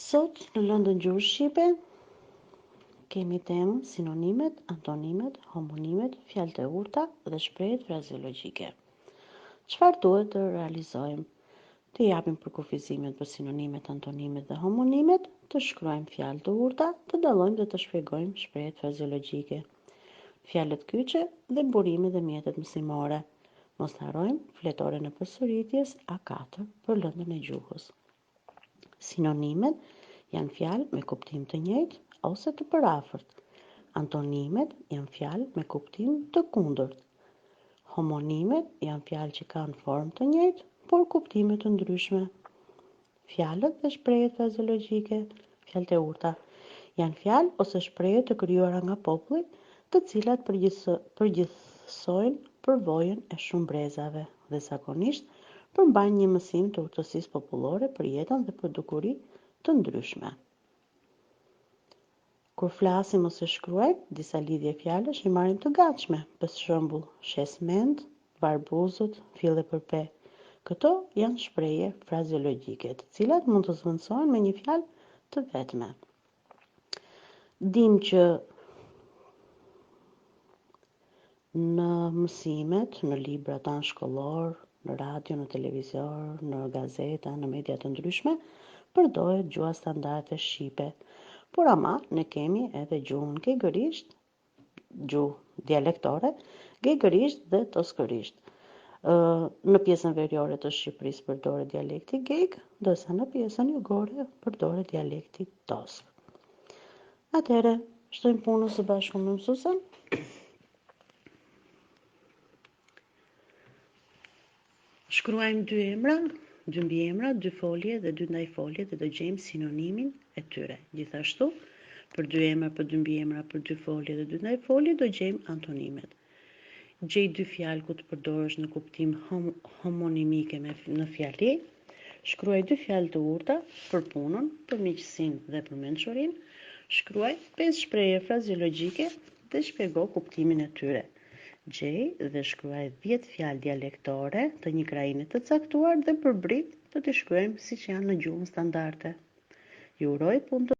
Sot në Lëndën Gjuhës Shqipe kemi temën sinonimet, antonimet, homonimet, fjalët e urta dhe shprehjet frazeologjike. Çfarë duhet të realizojmë? Të japim përkufizimet për sinonimet, antonimet dhe homonimet, të shkruajmë fjalë të urta, të dallojmë dhe të shpjegojmë shprehjet frazeologjike, fjalët kyçe dhe burimet dhe mjetet mësimore. Mos harrojmë fletoren e përsëritjes A4 për lëndën e gjuhës. Sinonimet janë fjalë me kuptim të njëjtë ose të përafërt. Antonimet janë fjalë me kuptim të kundërt. Homonimet janë fjalë që kanë formë të njëjtë, por kuptime të ndryshme. Fjalët dhe shprehjet frazeologjike, fjalët e urta, janë fjalë ose shprehje të krijuara nga populli, të cilat përgjithsojnë përvojën e shumë brezave dhe zakonisht përmbajnë një mësim të urtësisë popullore për jetën dhe për dukuri të ndryshme. Kur flasim ose shkruajmë, disa lidhje fjalësh i marrim të gatshme, për shembull, shes mend, barbuzët, fille për pe. Këto janë shprehje frazeologjike, të cilat mund të zvendësohen me një fjalë të vetme. Dim që në mësimet, në libra tanë shkollor, në radio, në televizor, në gazeta, në media të ndryshme, përdoret gjuha standarde shqipe. Por ama ne kemi edhe gjuhën gegërisht, gjuhë dialektore, gegërisht dhe toskërisht. Në pjesën veriore të Shqipërisë përdoret dialekti geg, ndërsa në pjesën jugore përdoret dialekti tosk. Atëherë, shtojmë punën së bashku me mësuesen. Shkruajmë dy emra, dy mbiemra, dy folje dhe dy ndajfolje dhe do gjejmë sinonimin e tyre. Gjithashtu, për dy emra, për dy mbiemra, për dy folje dhe dy ndajfolje do gjejmë antonimet. Gjej dy fjalë ku të përdorësh në kuptim homonimike në fjali. Shkruaj dy fjalë të urta për punën, për miqësinë dhe për mençurinë. Shkruaj 5 shprehje frazeologjike dhe shpjego kuptimin e tyre. Gjej dhe shkruaj 10 fjalë dialektore të një krajine të caktuar dhe përbrit do t'i shkruajmë siç janë në gjuhën standarde. Ju uroj punë